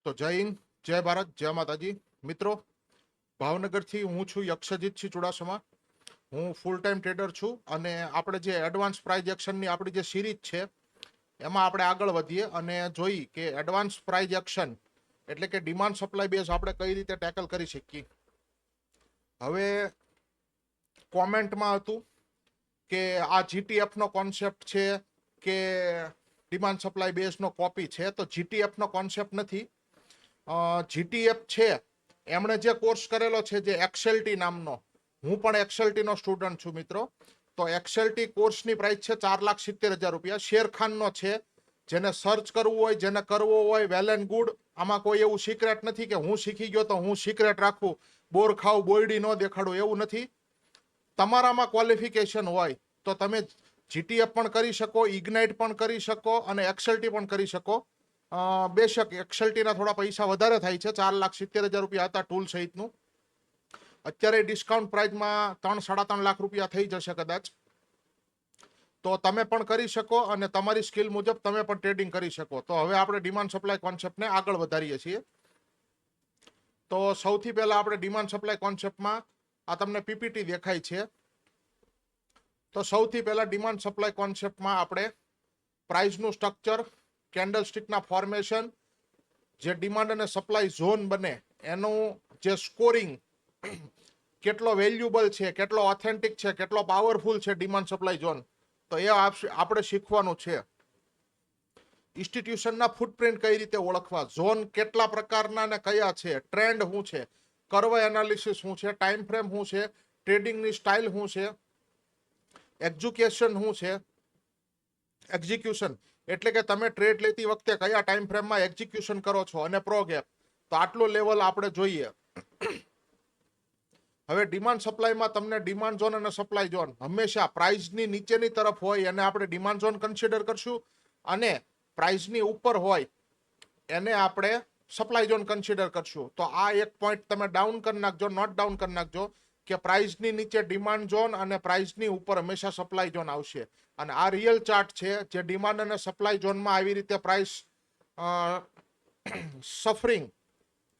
તો જય હિન્દ, જય ભારત, જય માતાજી. મિત્રો, ભાવનગરથી હું છું યક્ષજીતસિંહ ચુડાસમા. હું ફૂલ ટાઈમ ટ્રેડર છું અને આપણે જે એડવાન્સ પ્રાઇઝ એક્શનની આપણી જે સિરીઝ છે એમાં આપણે આગળ વધીએ અને જોઈ કે એડવાન્સ પ્રાઇઝ એક્શન એટલે કે ડિમાન્ડ સપ્લાય બેઝ આપણે કઈ રીતે ટેકલ કરી શકીએ. હવે કોમેન્ટમાં હતું કે આ જીટીએફનો કોન્સેપ્ટ છે કે ડિમાન્ડ સપ્લાય બેઝનો કોપી છે, તો જીટીએફનો કોન્સેપ્ટ નથી. જીટીએફ છે એમણે જે કોર્સ કરેલો છે જે એક્સએલટી નામનો, હું પણ એક્સએલટીનો સ્ટુડન્ટ છું મિત્રો. તો એક્સએલટી કોર્સની પ્રાઇસ છે 4,70,000 રૂપિયા. શેરખાનનો છે, જેને સર્ચ કરવું હોય, જેને કરવો હોય, વેલ એન્ડ ગુડ. આમાં કોઈ એવું સિક્રેટ નથી કે હું શીખી ગયો તો હું સિક્રેટ રાખું, બોર ખાવ બોયડી ન દેખાડું, એવું નથી. તમારામાં ક્વોલિફિકેશન હોય તો તમે જીટીએફ પણ કરી શકો, ઇગ્નાઇટ પણ કરી શકો અને એક્સએલટી પણ કરી શકો. બેશક એક્સએલટીના થોડા પૈસા વધારે થાય છે, 4,70,000 રૂપિયા હતા ટૂલ સહિતનું. અત્યારે ડિસ્કાઉન્ટ પ્રાઇસમાં 3-3.5 લાખ રૂપિયા થઈ જશે કદાચ. તો તમે પણ કરી શકો અને તમારી સ્કિલ મુજબ તમે પણ ટ્રેડિંગ કરી શકો. તો હવે આપણે ડિમાન્ડ સપ્લાય કોન્સેપ્ટને આગળ વધારીએ છીએ. તો સૌથી પહેલા આપણે ડિમાન્ડ સપ્લાય કોન્સેપ્ટમાં આ તમને પીપીટી દેખાય છે. તો સૌથી પહેલા ડિમાન્ડ સપ્લાય કોન્સેપ્ટમાં આપણે પ્રાઇસનું સ્ટ્રક્ચર, કેન્ડલસ્ટિકના ફોર્મેશન, જે ડિમાન્ડ અને સપ્લાય ઝોન બને એનું જે સ્કોરિંગ, કેટલો વેલ્યુબલ છે, કેટલો ઓથેન્ટિક છે, કેટલો પાવરફુલ છે ડિમાન્ડ સપ્લાય ઝોન, તો એ આપણે શીખવાનું છે. ઇન્સ્ટિટ્યુશનના ફૂટપ્રિન્ટ કઈ રીતે ઓળખવા, ઝોન કેટલા પ્રકારના ને કયા છે, ટ્રેન્ડ શું છે, કર્વ એનાલિસિસ શું છે, ટાઈમ ફ્રેમ શું છે, ટ્રેડિંગની સ્ટાઇલ શું છે, એક્ઝિક્યુશન એટલે કે તમે ટ્રેડ લેતી વખતે કયા ટાઈમ ફ્રેમમાં એક્ઝિક્યુશન કરો છો, અને પ્રો ગેપ. તો આટલું લેવલ આપણે જોઈએ. હવે ડિમાન્ડ સપ્લાયમાં તમને ડિમાન્ડ ઝોન અને સપ્લાય ઝોન હંમેશા પ્રાઇસની નીચેની તરફ હોય એને આપણે ડિમાન્ડ ઝોન કન્સિડર કરશું, અને પ્રાઇસની ઉપર હોય એને આપણે સપ્લાય ઝોન કન્સિડર કરશું. તો આ એક પોઈન્ટ તમે ડાઉન કરી નાખજો, નોટ ડાઉન કરી નાખજો કે પ્રાઇસની નીચે ડિમાન્ડ ઝોન અને પ્રાઇસની ઉપર હંમેશા સપ્લાય ઝોન આવશે. અને આ રિયલ ચાર્ટ છે જે ડિમાન્ડ અને સપ્લાય ઝોનમાં આવી રીતે પ્રાઇસ સફરિંગ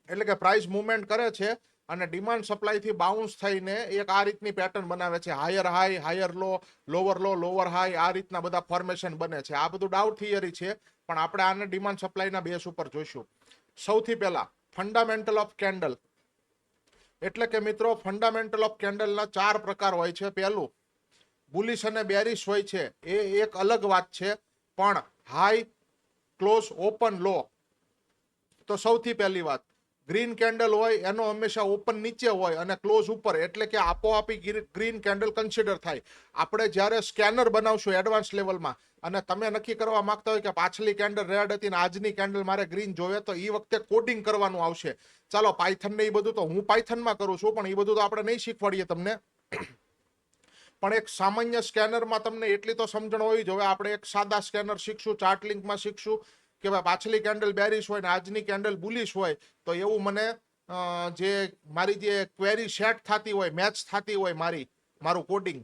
એટલે કે પ્રાઇસ મુવમેન્ટ કરે છે અને ડિમાન્ડ સપ્લાયથી બાઉન્સ થઈને એક આ રીતની પેટર્ન બનાવે છે. હાયર હાઈ, હાયર લો, લોવર હાઈ, આ રીતના બધા ફોર્મેશન બને છે. આ બધું ડાઉટ થિયરી છે, પણ આપણે આને ડિમાન્ડ સપ્લાયના બેઝ ઉપર જોઈશું. સૌથી પહેલા ફંડામેન્ટલ ઓફ કેન્ડલ એટલે કે મિત્રો ફંડામેન્ટલ ઓફ કેન્ડલના 4 પ્રકાર હોય છે. પહેલું બુલિશ અને બેરિશ હોય છે, એ એક અલગ વાત છે, પણ હાઈ, ક્લોઝ, ઓપન, લો. તો સૌથી પહેલી વાત, ગ્રીન કેન્ડલ હોય એનો હંમેશા ઓપન નીચે હોય અને ક્લોઝ ઉપર, એટલે કે આપોઆપી ગ્રીન કેન્ડલ કન્સિડર થાય. આપણે જ્યારે સ્કેનર બનાવશું એડવાન્સ લેવલમાં અને તમે નક્કી કરવા માંગતા હોય કે પાછલી કેન્ડલ રેડ હતી ને આજની કેન્ડલ મારે ગ્રીન જોવે, તો એ વખતે કોડિંગ કરવાનું આવશે. ચાલો પાયથન ને એ બધું તો હું પાયથનમાં કરું છું, પણ એ બધું તો આપણે નહીં શીખવાડીએ તમને. પણ એક સામાન્ય સ્કેનરમાં તમને એટલી તો સમજણ હોવી જોઈએ. આપણે એક સાદા સ્કેનર શીખશું, ચાર્ટ લિંકમાં શીખશું કે ભાઈ પાછલી કેન્ડલ બેરિશ હોય ને આજની કેન્ડલ બુલિશ હોય, તો એવું મને જે મારી જે ક્વેરી સેટ થતી હોય, મેચ થતી હોય મારું કોડિંગ,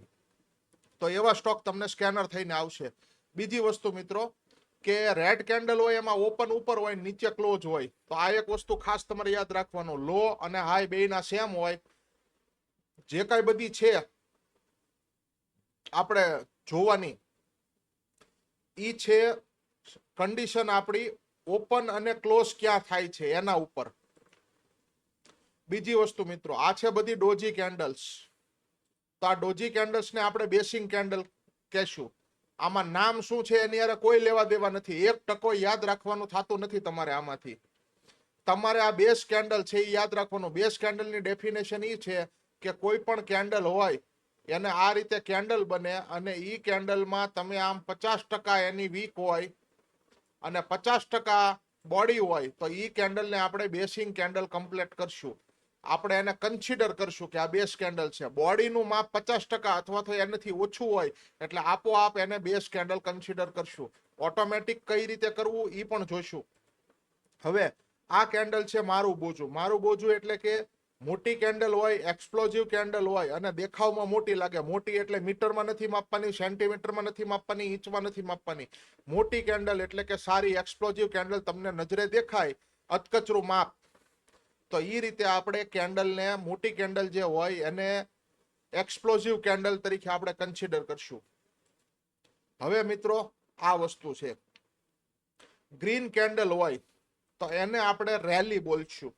તો એવા સ્ટોક તમને સ્કેનર થઈને આવશે. બીજી વસ્તુ મિત્રો કે રેડ કેન્ડલ હોય એમાં ઓપન ઉપર હોય, નીચે ક્લોઝ હોય. તો આ એક વસ્તુ ખાસ તમારે યાદ રાખવાનું, લો અને હાઈ બેયના સેમ હોય. જે કાંઈ બધી છે આપણે જોવાની ઈ છે કન્ડિશન આપણી ઓપન અને ક્લોઝ ક્યાં થાય છે એના ઉપર. બીજી વસ્તુ મિત્રો, આ છે બધી ડોજી કેન્ડલ્સ. તો આ ડોજી કેન્ડલ્સને આપણે બેસિંગ કેન્ડલ કહેશું. આમાં નામ શું છે એની યારે કોઈ લેવા દેવા નથી. 1% યાદ રાખવાનું થતું નથી તમારે આમાંથી. તમારે આ બેઝ કેન્ડલ છે એ યાદ રાખવાનું. બેઝ કેન્ડલની ડેફિનેશન એ છે કે કોઈ પણ કેન્ડલ હોય એને આ રીતે કેન્ડલ બને અને ઈ કેન્ડલમાં તમે આમ 50% એની વીક હોય અને 50% બોડી હોય, તો ઈ કેન્ડલને આપણે બેસિંગ કેન્ડલ કમ્પ્લીટ કરશું. આપણે એને કન્સિડર કરશું કે આ બેઝ કેન્ડલ છે. બોડીનું માપ 50% અથવા તો એનાથી ઓછું હોય એટલે આપોઆપ એને બેઝ કેન્ડલ કન્સિડર કરશું. ઓટોમેટિક કઈ રીતે કરવું એ પણ જોઈશું. હવે આ કેન્ડલ છે મારું બોજું એટલે કે મોટી કેન્ડલ હોય, એક્સપ્લોઝિવ કેન્ડલ હોય અને દેખાવમાં મોટી લાગે. મોટી એટલે મીટરમાં નથી માપવાની, સેન્ટીમીટરમાં નથી માપવાની, ઇંચમાં નથી માપવાની. મોટી કેન્ડલ એટલે કે સારી એક્સપ્લોઝિવ કેન્ડલ તમને નજરે દેખાય અધકચરું માપ. તો એ રીતે આપણે કેન્ડલને, મોટી કેન્ડલ જે હોય એને એક્સપ્લોઝિવ કેન્ડલ તરીકે આપણે કન્સિડર કરશું. હવે મિત્રો આ વસ્તુ છે. ગ્રીન કેન્ડલ હોય તો એને આપણે રેલી બોલશું,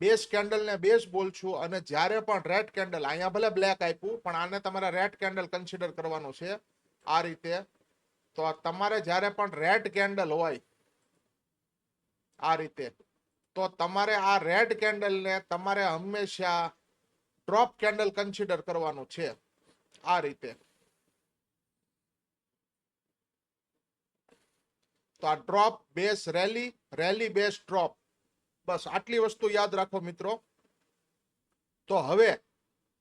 બેઝ કેન્ડલને બેઝ બોલશું. અને જ્યારે પણ રેડ કેન્ડલ, અહીંયા ભલે બ્લેક આપ્યું પણ આને તમારે રેડ કેન્ડલ કન્સિડર કરવાનું છે આ રીતે. તો તમારે જ્યારે પણ રેડ કેન્ડલ હોય આ રીતે, તો તમારે આ રેડ કેન્ડલને તમારે હંમેશા ડ્રોપ કેન્ડલ કન્સિડર કરવાનું છે આ રીતે. તો આ drop base rally, rally base drop, બસ આટલી વસ્તુ યાદ રાખો મિત્રો. તો હવે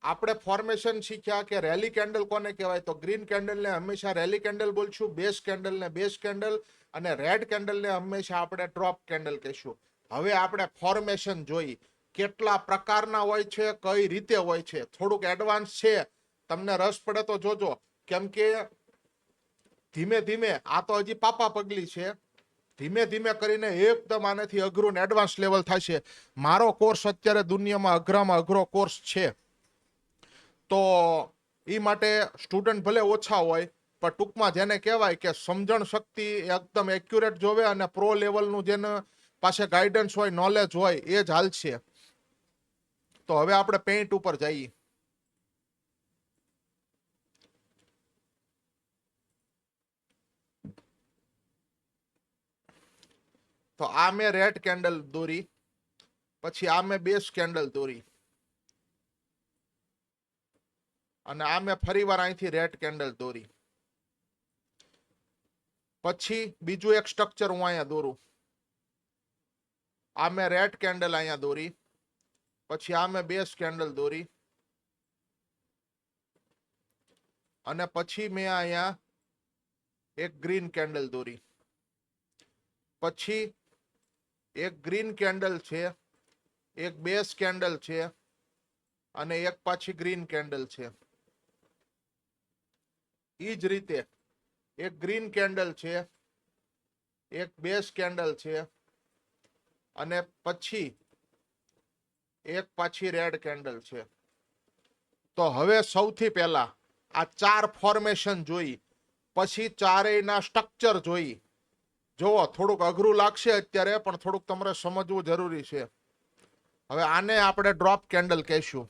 આપણે ફોર્મેશન શીખ્યા કે રેલી કેન્ડલ કોને કહેવાય. તો ગ્રીન કેન્ડલને હંમેશા રેલી કેન્ડલ બોલશું, બેઝ કેન્ડલને બેઝ કેન્ડલ, અને રેડ કેન્ડલને હંમેશા આપણે ડ્રોપ કેન્ડલ કહીશું. હવે આપણે ફોર્મેશન જોઈ, કેટલા પ્રકારના હોય છે, કઈ રીતે હોય છે. થોડુંક એડવાન્સ છે, તમને રસ પડે તો જોજો. કેમ કે ધીમે ધીમે, આ તો હજી પાપા પગલી છે, ધીમે ધીમે કરીને એકદમ આનાથી અઘરું ને એડવાન્સ લેવલ થશે. મારો કોર્સ અત્યારે દુનિયામાં અઘરામાં અઘરો કોર્સ છે. તો એ માટે સ્ટુડન્ટ ભલે ઓછા હોય પણ ટૂંકમાં જેને કહેવાય કે સમજણ શક્તિ એકદમ એક્યુરેટ જોવે અને પ્રો લેવલનું જેને પાસે ગાઈડન્સ હોય, નોલેજ હોય, એ જ હાલશે. તો હવે આપણે પેઇન્ટ ઉપર જઈએ. તો આ મેં રેડ કેન્ડલ દોરી, પછી આ મેં બેઝ કેન્ડલ દોરી, અને આ મેં ફરીવાર અહીંથી રેડ કેન્ડલ દોરી. પછી બીજું એક સ્ટ્રક્ચર હું અહીંયા દોરું. આ મેં રેડ કેન્ડલ અહીંયા દોરી, પછી આ મેં બેઝ કેન્ડલ દોરી, અને પછી મેં અહીંયા એક ગ્રીન કેન્ડલ દોરી. પછી એક ગ્રીન કેન્ડલ છે, એક બેઝ કેન્ડલ છે, અને એક પાછી ગ્રીન કેન્ડલ છે. ઈ જ રીતે એક ગ્રીન કેન્ડલ છે, એક બેઝ કેન્ડલ છે, અને પછી એક પાછી રેડ કેન્ડલ છે. તો હવે સૌથી પહેલા આ ચાર ફોર્મેશન જોઈ, પછી ચારેયના સ્ટ્રક્ચર જોઈ. જોવો, થોડુંક અઘરું લાગશે અત્યારે, પણ થોડુંક તમારે સમજવું જરૂરી છે. હવે આને આપણે ડ્રોપ કેન્ડલ કહીશું.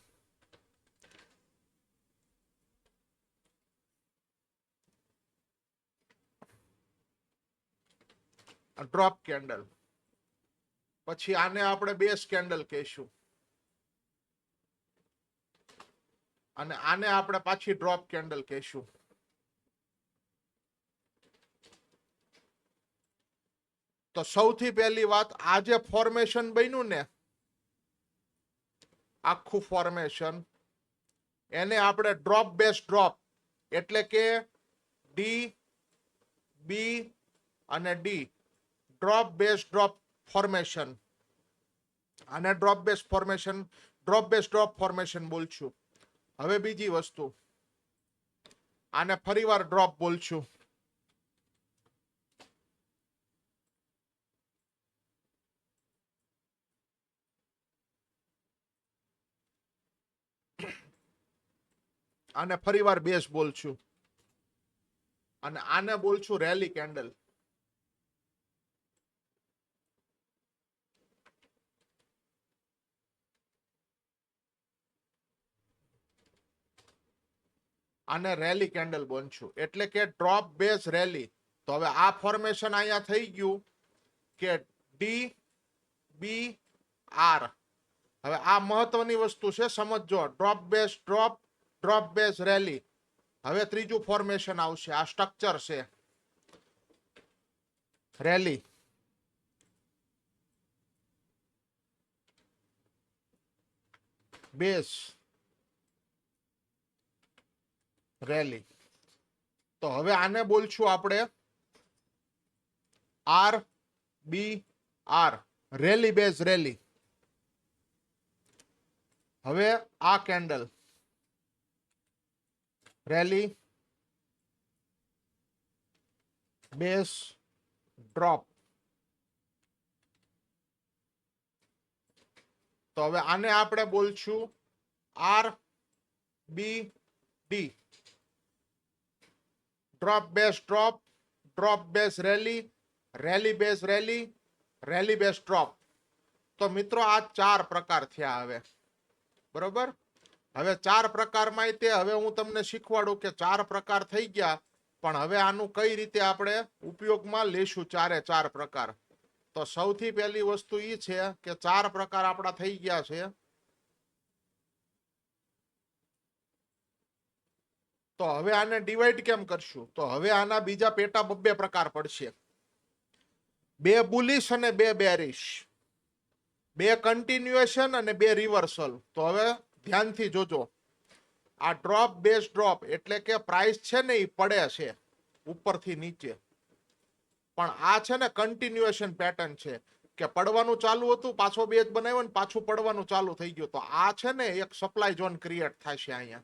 Drop candle. પછી આને આપણે બેઝ કેન્ડલ કહીશું, અને આને આપણે પાછી ડ્રોપ કેન્ડલ કહીશું. તો સૌથી પહેલી વાત, આ જે ફોર્મેશન બન્યું ને, આખું ફોર્મેશન, એને આપણે ડ્રોપ બેઝ ડ્રોપ, એટલે કે ડી, બી અને D, drop base drop formation. આને drop base formation, drop base drop formation બોલશું. હવે બીજી વસ્તુ, આને ફરીવાર ડ્રોપ બોલશું. આને ફરીવાર બેઝ બોલશું, અને આને બોલશું રેલી કેન્ડલ. આને રેલી કેન્ડલ બોલશું, એટલે કે ડ્રોપ બેઝ રેલી. તો હવે આ ફોર્મેશન અહીંયા થઈ ગયું કે ડી, બી, આર. હવે આ મહત્વની વસ્તુ છે, સમજો. Drop base drop, drop base rally. હવે ત્રીજું ફોર્મેશન આવશે. આ સ્ટ્રક્ચર છે, રેલી, બેઝ, રેલી. તો હવે આને બોલશું આપણે આર, બી, આર, રેલી બેઝ રેલી. હવે આ કેન્ડલ રેલી, બેઝ, ડ્રોપ. તો હવે આને આપણે બોલશું R B D, drop base drop, drop base rally, rally base rally, rally base drop. તો મિત્રો આ 4 પ્રકાર થયા. હવે બરોબર, હવે 4 પ્રકારમાં તે હવે હું તમને શીખવાડું કે 4 પ્રકાર થઈ ગયા, પણ હવે આનું કઈ રીતે આપણે ઉપયોગમાં લેશું 4 પ્રકાર. તો સૌથી પહેલી વસ્તુ એ છે કે 4 પ્રકાર આપણા થઈ ગયા છે. તો હવે આને ડિવાઈડ કેમ કરશું? તો હવે આના બીજા પેટા 2 પ્રકાર પડશે, 2 બુલિશ અને 2 બેરિશ, 2 કન્ટિન્યુએશન અને 2 રિવર્સલ. તો હવે ધ્યાનથી જોજો, આ ડ્રોપ બેઝ ડ્રોપ એટલે કે પ્રાઇસ છે ને એ પડે છે ઉપરથી નીચે, પણ આ છે ને કન્ટિન્યુએશન પેટર્ન છે કે પડવાનું ચાલુ હતું, પાછો બેઝ બનાવ્યો ને પાછું પડવાનું ચાલુ થઈ ગયું. તો આ છે ને એક સપ્લાય ઝોન ક્રિએટ થશે અહીંયા.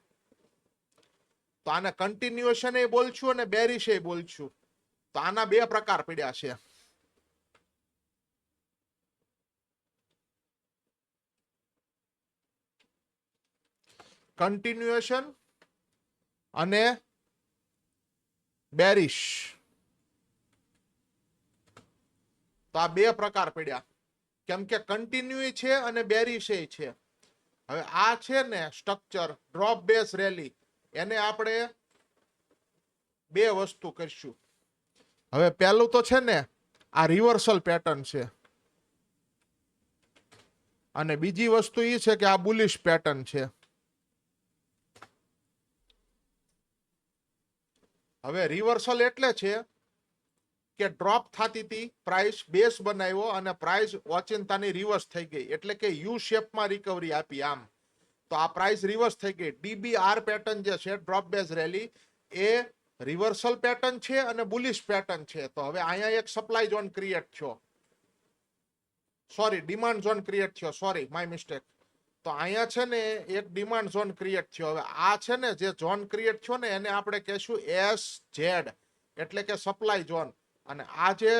તો આને કન્ટિન્યુએશન એ બોલશું અને બેરિશ એ બોલશું. તો આના 2 પ્રકાર પડ્યા છે. કન્ટિન્યુએશન અને બેરિશ. તો આ 2 પ્રકાર પડ્યા, કેમ કે કન્ટિન્યુ છે અને બેરિશ છે. હવે આ છે ને સ્ટ્રક્ચર ડ્રોપ બેઝ રેલી, એને આપણે 2 વસ્તુ કરશું. હવે પહેલું તો છે ને આ રિવર્સલ પેટર્ન છે, અને બીજી વસ્તુ એ છે કે આ બુલિશ પેટર્ન છે. હવે રિવર્સલ એટલે છે કે ડ્રોપ થતી હતી, પ્રાઇસ બેઝ બનાવ્યો અને પ્રાઇસ ઓચિંતાની રિવર્સ થઈ ગઈ, એટલે કે યુ શેપમાં રિકવરી આપી આમ. તો આ પ્રાઇસ રિવર્સ થઈ ગઈ. DBR પેટર્ન જે છે ડ્રોપ બેઝ રેલી, એ રિવર્સલ પેટર્ન છે અને બુલિશ પેટર્ન છે. તો હવે અહીંયા એક સપ્લાય ઝોન ક્રિએટ થયો, સોરી ડિમાન્ડ ઝોન ક્રિએટ થયો, સોરી માય મિસ્ટેક. તો અહીંયા છે ને એક ડિમાન્ડ ઝોન ક્રિએટ થયો. હવે આ છે ને જે ઝોન ક્રિએટ થયો ને એને આપણે કહેશું SZ એટલે કે સપ્લાય ઝોન, અને આ જે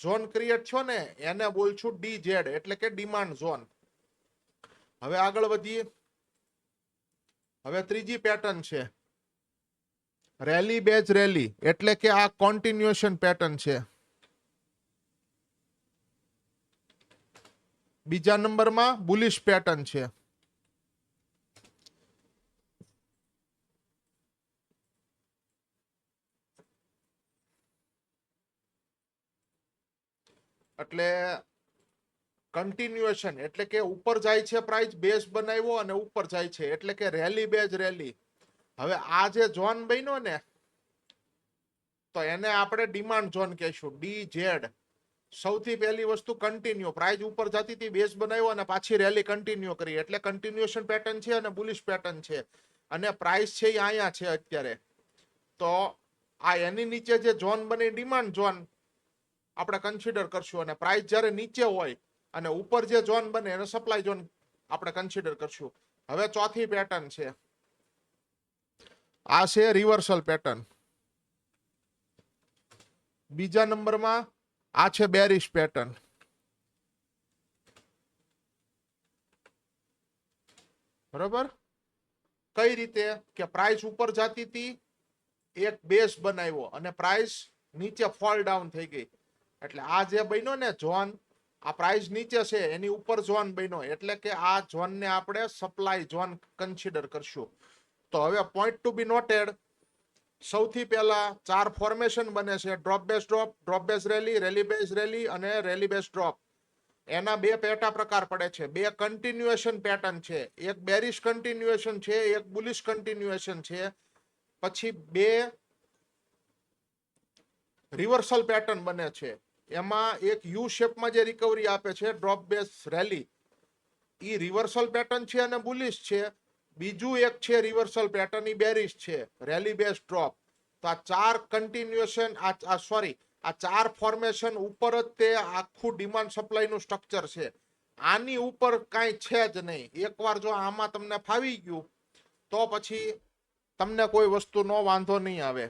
ઝોન ક્રિએટ થયો ને એને બોલશું DZ એટલે કે ડિમાન્ડ ઝોન. હવે આગળ વધીએ. હવે ત્રીજી પેટર્ન છે રેલી બેઝ રેલી, એટલે કે આ કોન્ટિન્યુએશન પેટર્ન છે. બીજા નંબરમાં બુલિશ પેટર્ન છે. એટલે કન્ટિન્યુએશન એટલે કે ઉપર જાય છે પ્રાઇસ, બેઝ બનાવ્યો અને ઉપર જાય છે એટલે કે રેલી બેઝ રેલી. હવે આ જે ઝોન બન્યો ને તો એને આપણે ડિમાન્ડ ઝોન કહેશું, DZ. સૌથી પહેલી વસ્તુ કન્ટિન્યુ, પ્રાઇસ ઉપર જતી હતી, બેઝ બનાવ્યો અને પાછી રેલી કન્ટિન્યુ કરી એટલે કન્ટિન્યુએશન પેટર્ન છે અને બુલિશ પેટર્ન છે. અને પ્રાઇસ છે એ અહીંયા છે અત્યારે. તો આ એની નીચે જે ઝોન બની ડિમાન્ડ ઝોન આપણે કન્સિડર કરશું, અને પ્રાઇસ જ્યારે નીચે હોય અને ઉપર જે ઝોન બને એને સપ્લાય ઝોન આપણે કન્સિડર કરશું. હવે ચોથી પેટર્ન છે, આ છે રિવર્સલ પેટર્ન. બીજા નંબરમાં આ છે બેરિશ પેટર્ન. બરોબર, કઈ રીતે કે પ્રાઇસ ઉપર જતી હતી, એક બેઝ બનાવ્યો અને પ્રાઇસ નીચે ફોલ ડાઉન થઈ ગઈ, એટલે આ જે બન્યો ને ઝોન, આ પ્રાઇસ નીચે છે એની ઉપર ઝોન બન્યો, એટલે કે આ ઝોનને આપણે સપ્લાય ઝોન કન્સિડર કરશું. તો હવે પોઈન્ટ ટુ બી નોટેડ, સૌથી પહેલા 4 ફોર્મેશન બને છે, drop base drop, drop base rally, rally base rally અને રેલી બેઝ ડ્રોપ. એના 2 પેટા પ્રકાર પડે છે, 2 કન્ટિન્યુએશન પેટર્ન છે, એક બેરિશ કન્ટિન્યુએશન છે, એક બુલિશ કન્ટિન્યુએશન છે. પછી 2 રિવર્સલ પેટર્ન બને છે, એમાં એક યુ શેપમાં જે રિકવરી આપે છે ડ્રોપ બેઝ રેલી, ઈ રિવર્સલ પેટર્ન છે અને બુલિશ છે. બીજું એક છે રિવર્સલ પેટર્ન, ઈ બેરિશ છે, રેલી બેઝ ડ્રોપ. તો આ 4 કન્ટિન્યુએશન, આ 4 ફોર્મેશન ઉપર જ તે આખું ડિમાન્ડ સપ્લાય નું સ્ટ્રક્ચર છે. આની ઉપર કાંઈ છે જ નહીં. એકવાર જો આમાં તમને ફાવી ગયું તો પછી તમને કોઈ વસ્તુનો વાંધો નહીં આવે.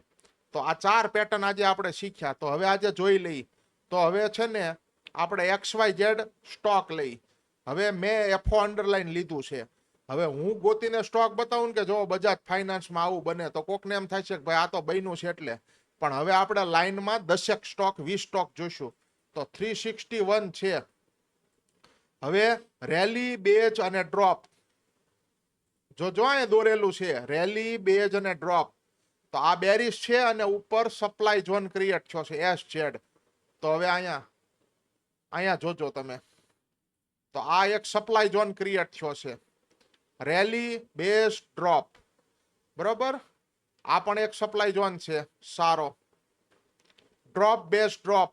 તો આ 4 પેટર્ન આજે આપણે શીખ્યા. તો હવે આજે જોઈ લઈ. તો હવે છે ને આપણે XYZ સ્ટોક લઈ. હવે મેં એફઓ અંડરલાઈન લીધું છે. હવે હું ગોતીને સ્ટોક બતાવું ને કે જો બજાજ ફાઇનાન્સમાં આવું બને તો કોકને એમ થાય છે કે ભાઈ આ તો બન્યું છે એટલે. પણ હવે આપણે લાઈનમાં 10 સ્ટોક 20 સ્ટોક જોઈશું. તો 361 છે. હવે રેલી, બેચ અને ડ્રોપ, જો અહીંયા દોરેલું છે રેલી, બેચ અને ડ્રોપ. તો આ બેરિશ છે અને ઉપર સપ્લાય ઝોન ક્રિએટ થયો છે SZ. તો હવે અહીંયા જોજો તમે. તો આ એક સપ્લાય ઝોન ક્રિએટ થયો છે. રેલી, બેસ, ડ્રોપ. બરોબર, આ પણ એક સપ્લાય ઝોન છે સારો. ડ્રોપ, બેસ, ડ્રોપ.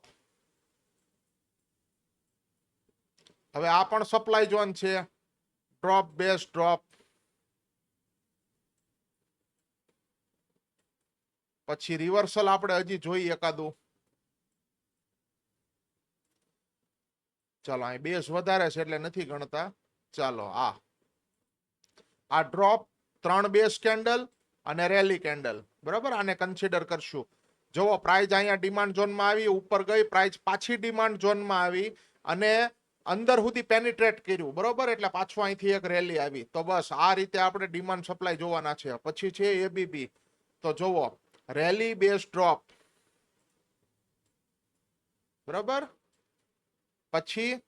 હવે આ પણ સપ્લાય ઝોન છે. ડ્રોપ, બેસ, ડ્રોપ. પછી રિવર્સલ આપણે હજી જોઈએ એકાદું. ચાલો અહીં બેસ વધારે છે એટલે નથી ગણતા. ચાલો આ ડ્રોપ, 3 બેસ કેન્ડલ અને રેલી કેન્ડલ. બરાબર, આને કન્સિડર કરશું. જોવો પ્રાઇસ અહીંયા ડિમાન્ડ ઝોનમાં આવી, ઉપર ગઈ, પ્રાઇસ પાછી ડિમાન્ડ ઝોનમાં આવી અને અંદર સુધી પેનિટ્રેટ કર્યું. બરોબર, એટલે પાછું અહીંથી એક રેલી આવી. તો બસ આ રીતે આપણે ડિમાન્ડ સપ્લાય જોવાના છે. પછી છે એબીબી. તો જોવો રેલી, બેસ, ડ્રોપ. બરાબર, પછી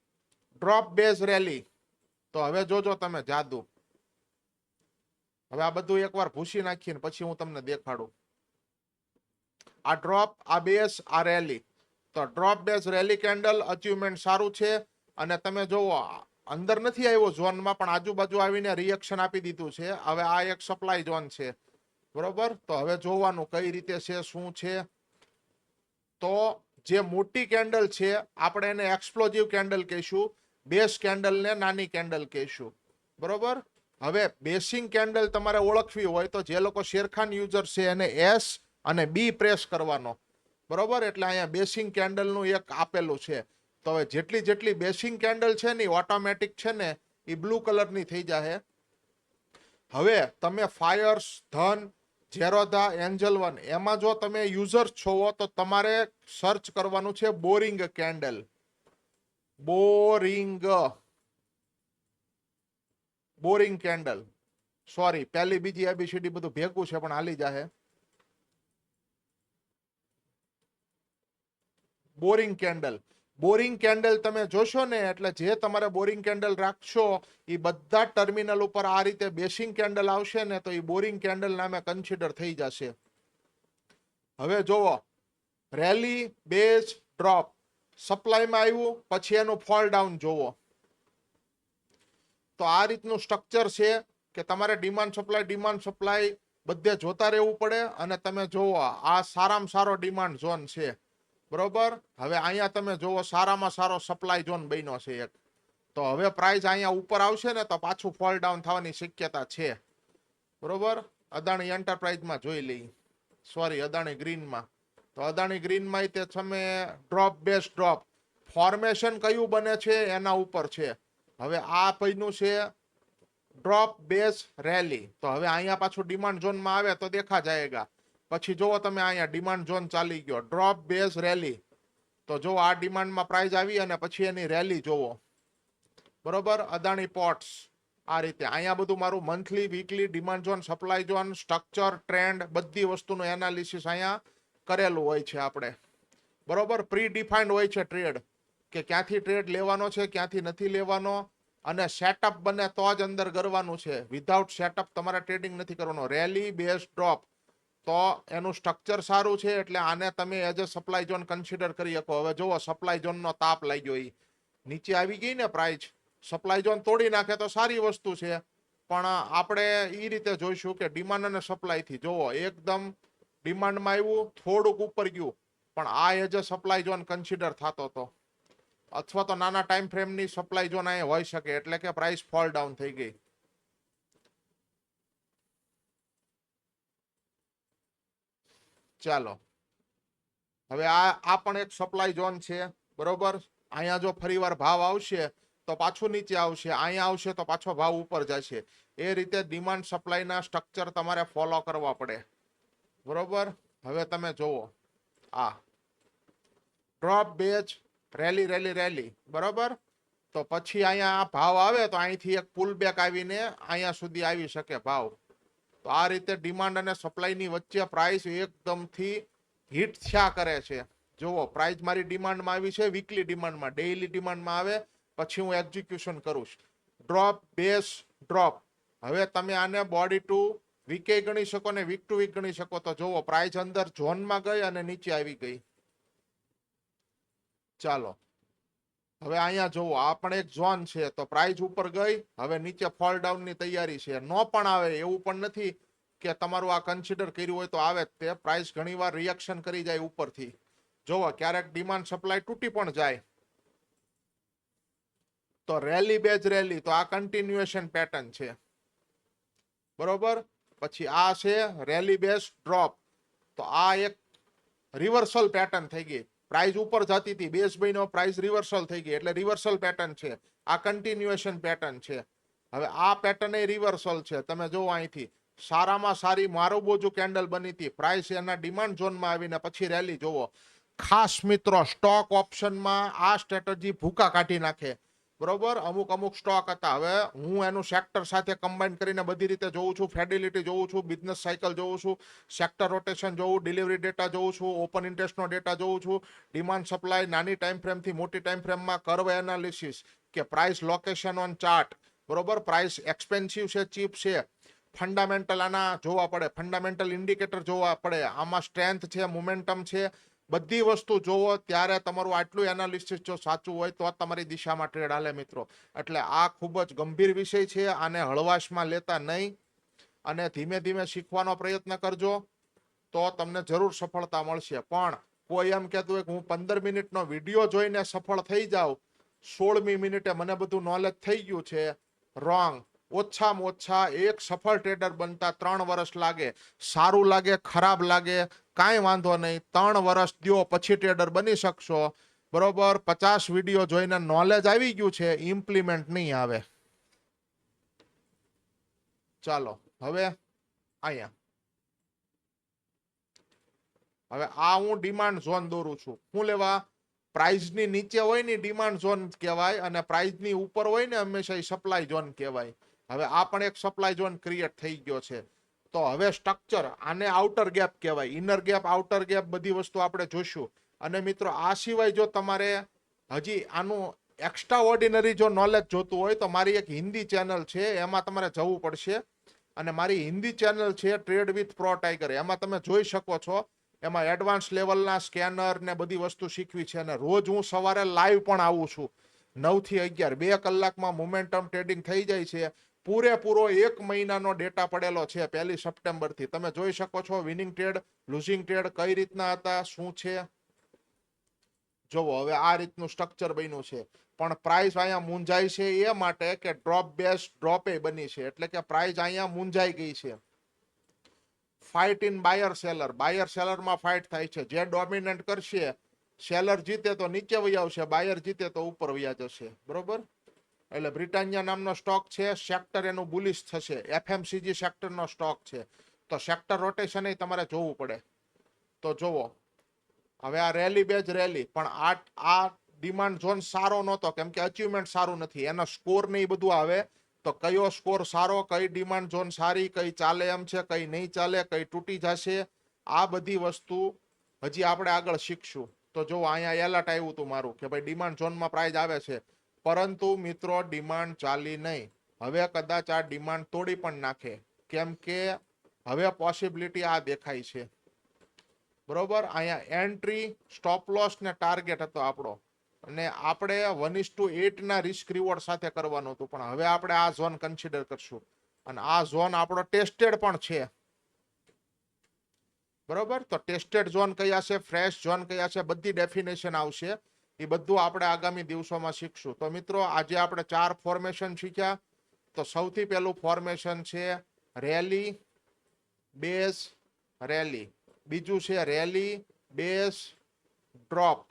ડ્રોપ, બેઝ, રેલી. તો હવે જોજો તમે જાદુ. હવે આ બધું એકવાર ભૂસી નાખીને પછી હું તમને દેખાડું. આ ડ્રોપ, આ બેઝ, આ રેલી. તો drop, base, rally candle achievement સારું છે. અને તમે જોવો અંદર નથી આવ્યો ઝોનમાં, પણ આજુબાજુ આવીને રિએક્શન આપી દીધું છે. હવે આ એક સપ્લાય ઝોન છે. બરોબર, તો હવે જોવાનું કઈ રીતે છે, શું છે. તો જે મોટી કેન્ડલ છે આપણે એને એક્સપ્લોઝિવ કેન્ડલ કહીશું. બેસ કેન્ડલને નાની કેન્ડલ કહીશું. બરોબર, હવે બેસિંગ કેન્ડલ તમારે ઓળખવી હોય તો જે લોકો શેરખાન યુઝર છે એને S અને B પ્રેસ કરવાનો. બરોબર, એટલે અહીંયા બેસિંગ કેન્ડલનું એક આપેલું છે. તો હવે જેટલી બેસિંગ કેન્ડલ છે ને ઓટોમેટિક છે ને એ બ્લુ કલરની થઈ જાય. હવે તમે ફાયર્સ, ધન, ઝેરોધા, એન્જલ વન એમાં જો તમે યુઝર છો તો તમારે સર્ચ કરવાનું છે boring candle. Boring candle. Sorry, પહેલી બીજી ABCD બધું ભેગું છે પણ હાલી જાહે. Boring candle. બોરિંગ કેન્ડલ તમે જોશો ને એટલે જે તમારે બોરિંગ કેન્ડલ રાખશો એ બધા ટર્મિનલ ઉપર આ રીતે બેસિંગ કેન્ડલ આવશે ને તો એ બોરિંગ કેન્ડલ નામે કન્સિડર થઈ જશે. હવે જોવો રેલી, બેઝ, ડ્રોપ. સપ્લાયમાં આવ્યું પછી એનું ફોલ ડાઉન જોવો. તો આ રીતનું સ્ટ્રક્ચર છે કે તમારે ડિમાન્ડ સપ્લાય બધે જોતા રહેવું પડે. અને તમે જોવો આ સારામાં સારો ડિમાન્ડ ઝોન છે. બરોબર, હવે અહીંયા તમે જોવો સારામાં સારો સપ્લાય ઝોન બન્યો છે એક. તો હવે પ્રાઇસ અહીંયા ઉપર આવશે ને તો પાછું ફોલ ડાઉન થવાની શક્યતા છે. બરોબર, અદાણી એન્ટરપ્રાઇઝમાં જોઈ લઈ. સોરી, અદાણી ગ્રીનમાં. તો અદાણી ગ્રીનમાં તે તમે ડ્રોપ, બેસ, ડ્રોપ. ફોર્મેશન કયું બને છે એના ઉપર છે. હવે આ પૈનું છે ડ્રોપ, બેસ, રેલી. તો હવે અહીંયા પાછું ડિમાન્ડ ઝોનમાં આવે તો દેખા જાયગા. પછી જોવો તમે અહીંયા ડિમાન્ડ ઝોન ચાલી ગયો, ડ્રોપ, બેઝ, રેલી. તો જો આ ડિમાન્ડમાં પ્રાઇસ આવી અને પછી એની રેલી જોવો. બરોબર, અદાણી પોર્ટ્સ. આ રીતે અહીંયા બધું મારું monthly, weekly, demand zone, supply zone, structure, trend બધી વસ્તુનું એનાલિસિસ અહીંયા કરેલું હોય છે આપણે. બરોબર, પ્રી ડિફાઇન્ડ હોય છે ટ્રેડ, કે ક્યાંથી ટ્રેડ લેવાનો છે, ક્યાંથી નથી લેવાનો. અને સેટઅપ બને તો જ અંદર કરવાનું છે. વિધાઉટ સેટઅપ તમારે ટ્રેડિંગ નથી કરવાનો. Rally, base, drop. તો એનું સ્ટ્રક્ચર સારું છે એટલે આને તમે as a supply zone consider કરી શકો. હવે જુઓ સપ્લાય ઝોનનો તાપ લાગ્યો, એ નીચે આવી ગઈ ને પ્રાઇસ. સપ્લાય ઝોન તોડી નાખે તો સારી વસ્તુ છે, પણ આપણે એ રીતે જોઈશું કે ડિમાન્ડ અને સપ્લાયથી જોવો એકદમ ડિમાન્ડમાં આવ્યું, થોડુંક ઉપર ગયું, પણ આ as a supply zone consider થતો હતો. અથવા તો નાના ટાઈમ ફ્રેમની સપ્લાય ઝોન અહીંયા હોઈ શકે, એટલે કે પ્રાઇસ ફોલ ડાઉન થઈ ગઈ. ચાલો, હવે આ પણ એક સપ્લાય ઝોન છે. બરોબર, અહીંયા જો ફરીવાર ભાવ આવશે તો પાછું નીચે આવશે, અહીંયા આવશે તો પાછો ભાવ ઉપર જશે. એ રીતે ડિમાન્ડ સપ્લાયના સ્ટ્રક્ચર તમારે ફોલો કરવા પડે. બરોબર, હવે તમે જોવો આ ડ્રોપ, બેચ, રેલી. બરોબર, તો પછી અહીંયા ભાવ આવે તો અહીંથી એક પુલ બેક આવીને અહીંયા સુધી આવી શકે ભાવ. તો આ રીતે ડિમાન્ડ અને સપ્લાયની વચ્ચે પ્રાઇસ એકદમથી હિટ થયા કરે છે. જુઓ પ્રાઇસ મારી ડિમાન્ડમાં આવી છે, વીકલી ડિમાન્ડમાં, ડેઇલી ડિમાન્ડમાં આવે પછી હું એક્ઝિક્યુશન કરું છું. ડ્રોપ બેસ ડ્રોપ. હવે તમે આને બોડી ટુ વીકે ગણી શકો ને વીક ટુ વીક ગણી શકો. તો જુઓ પ્રાઇસ અંદર ઝોનમાં ગઈ અને નીચે આવી ગઈ. ચાલો હવે અહીંયા જુઓ આ પણ એક ઝોન છે, તો પ્રાઇસ ઉપર ગઈ, હવે નીચે ફોલ ડાઉન ની તૈયારી છે. નો પણ આવે એવું પણ નથી કે તમારું આ કન્સિડર કર્યું હોય તો આવે જ તે. પ્રાઇસ ઘણીવાર રિએક્શન કરી જાય ઉપરથી. જોવો ક્યારેક ડિમાન્ડ સપ્લાય તૂટી પણ જાય. તો રેલી બેઝ રેલી, તો આ કન્ટિન્યુએશન પેટર્ન છે, બરોબર. પછી આ છે રેલી બેઝ ડ્રોપ, તો આ એક રિવર્સલ પેટર્ન થઈ ગઈ. પ્રાઇસ ઉપર જતી હતી, બેઝ બન્યો, પ્રાઇસ રિવર્સલ થઈ ગઈ, એટલે રિવર્સલ પેટર્ન છે. આ કન્ટિન્યુએશન પેટર્ન છે. હવે આ પેટર્ન એ રિવર્સલ છે. તમે જો અહીંથી સારામાં સારી મારુબોજુ કેન્ડલ બની હતી, પ્રાઇસ એના ડિમાન્ડ ઝોનમાં આવીને પછી રેલી. જોવો ખાસ મિત્રો સ્ટોક ઓપ્શનમાં આ સ્ટ્રેટેજી ભૂકા કાઢી નાખે, બરોબર. અમુક સ્ટોક હતા, હવે હું એનું સેક્ટર સાથે કમ્બાઈન કરીને બધી રીતે જોઉં છું. ફેડિલિટી જોઉં છું, બિઝનેસ સાયકલ જોઉં છું, સેક્ટર રોટેશન જોઉં, ડિલિવરી ડેટા જોઉં છું, ઓપન ઇન્ટરેસ્ટનો ડેટા જોઉં છું, ડિમાન્ડ સપ્લાય નાની ટાઈમ ફ્રેમથી મોટી ટાઈમ ફ્રેમમાં, કર્વ એનાલિસિસ કે પ્રાઇસ લોકેશન ઓન ચાર્ટ, બરોબર. પ્રાઇસ એક્સપેન્સિવ છે, ચીપ છે, ફંડામેન્ટલ આના જોવા પડે, ફંડામેન્ટલ ઇન્ડિકેટર જોવા પડે, આમાં સ્ટ્રેન્થ છે, મોમેન્ટમ છે, બધી વસ્તુ જોવો. ત્યારે તમારું આટલું એનાલિસિસ જો સાચું હોય તો તમારી દિશામાં ટ્રેડ હાલે મિત્રો. એટલે આ ખૂબ જ ગંભીર વિષય છે, આને હળવાશમાં લેતા નહીં અને ધીમે ધીમે શીખવાનો પ્રયત્ન કરજો, તો તમને જરૂર સફળતા મળશે. પણ કોઈ એમ કહેતું હોય કે હું 15 મિનિટનો વિડીયો જોઈને સફળ થઈ જાઉં, 16મી મિનિટે મને બધું નોલેજ થઈ ગયું છે, રોંગ. ઓછામાં ઓછા એક સફળ ટ્રેડર બનતા 3 વર્ષ લાગે. સારું લાગે ખરાબ લાગે કાંઈ વાંધો નહીં, 3 વર્ષ દ્યો પછી ટ્રેડર બની શકશો, બરોબર. 50 વિડીયો જોઈને નોલેજ આવી ગયું છે, ઇમ્પ્લિમેન્ટ નહીં આવે. ચાલો હવે અહીંયા, હવે આ હું ડિમાન્ડ ઝોન દોરું છું. શું લેવા? પ્રાઇઝની નીચે હોય ને ડિમાન્ડ ઝોન કહેવાય, અને પ્રાઇઝની ઉપર હોય ને હંમેશા એ સપ્લાય ઝોન કહેવાય. હવે આ પણ એક સપ્લાય ઝોન ક્રિએટ થઈ ગયો છે. તો હવે સ્ટ્રક્ચર, આને આઉટર ગેપ કહેવાય. ઇનર ગેપ, આઉટર ગેપ બધી વસ્તુ આપણે જોઈશું. અને મિત્રો આ સિવાય જો તમારે હજી આનું એક્સ્ટ્રા ઓર્ડિનરી જો નોલેજ જોતું હોય તો મારી એક હિન્દી ચેનલ છે, એમાં તમારે જવું પડશે. અને મારી હિન્દી ચેનલ છે ટ્રેડ વિથ પ્રો ટાઈગર, એમાં તમે જોઈ શકો છો. એમાં એડવાન્સ લેવલના સ્કેનર ને બધી વસ્તુ શીખવી છે. અને રોજ હું સવારે લાઈવ પણ આવું છું 9 થી 11, 2 કલાકમાં મોમેન્ટમ ટ્રેડિંગ થઈ જાય છે. પૂરેપૂરો 1 મહિનાનો ડેટા પડેલો છે 1 સપ્ટેમ્બર થી. તમે જોઈ શકો છો વિનિંગ ટ્રેડ, લુઝિંગ ટ્રેડ કઈ રીતના હતા, શું છે. જોવો હવે આ રીતનું સ્ટ્રક્ચર બન્યું છે. પણ પ્રાઇસ અહીંયા મૂંઝાય છે એ માટે કે ડ્રોપ બેઝ ડ્રોપે બની છે, એટલે કે પ્રાઇસ અહીંયા મૂંઝાઈ ગઈ છે. Fight in buyer seller, buyer સેલરમાં ફાઇટ થાય છે. જે ડોમિનેન્ટ કરશે, સેલર જીતે તો નીચે વહી આવશે, બાયર જીતે તો ઉપર વહી જશે, બરોબર. એટલે બ્રિટાનિયા નામનો સ્ટોક છે, સેક્ટર એનું બુલિશ થશે. એફએમસીજી સેક્ટરનો સ્ટોક છે, તો સેક્ટર રોટેશન એ તમારે જોવું પડે. તો જોવો હવે આ રેલી બેઝ રેલી, પણ આ ડિમાન્ડ ઝોન સારો નહોતો, કેમ કે અચીવમેન્ટ સારું નથી. એનો સ્કોર ને એ બધું આવે, તો કયો સ્કોર સારો, કઈ ડિમાન્ડ ઝોન સારી, કઈ ચાલે એમ છે, કઈ નહીં ચાલે, કઈ તૂટી જશે, આ બધી વસ્તુ હજી આપણે આગળ શીખશું. તો જો અહીંયા એલર્ટ આવ્યું હતું મારું કે ભાઈ ડિમાન્ડ ઝોનમાં પ્રાઇસ આવે છે, પરંતુ મિત્રો ડિમાન્ડ ચાલી નહીં. હવે કદાચ આ ડિમાન્ડ તોડી પણ નાખે, કેમ કે હવે પોસિબિલિટી આ દેખાય છે, બરોબર. અહીંયા એન્ટ્રી, સ્ટોપ લોસ ને ટાર્ગેટ હતો આપણો, અને આપણે 1:8 ના રિસ્ક રિવોર્ડ સાથે કરવાનું હતું. પણ હવે આપણે આ ઝોન કન્સિડર કરશું, અને આ ઝોન આપણો ટેસ્ટેડ પણ છે, બરોબર. તો ટેસ્ટેડ ઝોન કયા છે, ફ્રેશ ઝોન કયા છે, બધી ડેફિનેશન આવશે. એ બધું આપણે આગામી દિવસોમાં શીખશું. તો મિત્રો આજે આપણે 4 ફોર્મેશન શીખ્યા. તો સૌથી પહેલું ફોર્મેશન છે રેલી બેઝ રેલી, બીજું છે rally base drop,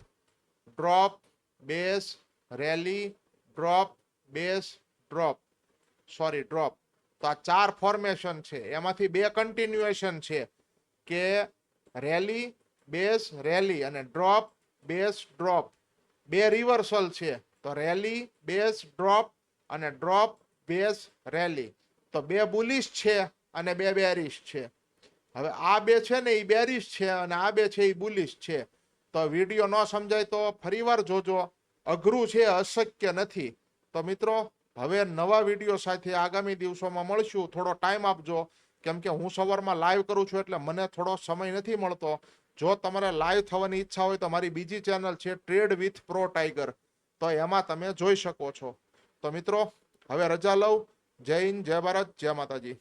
drop base rally, drop base drop, sorry drop. તો આ 4 ફોર્મેશન છે, એમાંથી 2 કન્ટિન્યુએશન છે, કે રેલી બેઝ રેલી અને ડ્રોપ બેઝ ડ્રોપ. 2 રિવર્સલ છે, તો રેલી બેઝ ડ્રોપ અને ડ્રોપ બેઝ રેલી. તો બે બુલિશ છે અને બે બેરિશ છે. હવે આ બે છે ને એ બેરિશ છે અને આ બે છે એ બુલિશ છે. તો વિડીયો ન સમજાય તો ફરીવાર જોજો. અઘરું છે, અશક્ય નથી. તો મિત્રો હવે નવા વિડીયો સાથે આગામી દિવસોમાં મળશું. થોડો ટાઈમ આપજો, કેમ કે હું સવારમાં લાઈવ કરું છું એટલે મને થોડો સમય નથી મળતો. જો તમારે લાઈવ થવાની ઈચ્છા હોય તો મારી બીજી ચેનલ છે ટ્રેડ વિથ પ્રો ટાઈગર, તો એમાં તમે જોઈ શકો છો. તો મિત્રો હવે રજા લઉં. જય હિન્દ, જય ભારત, જય માતાજી.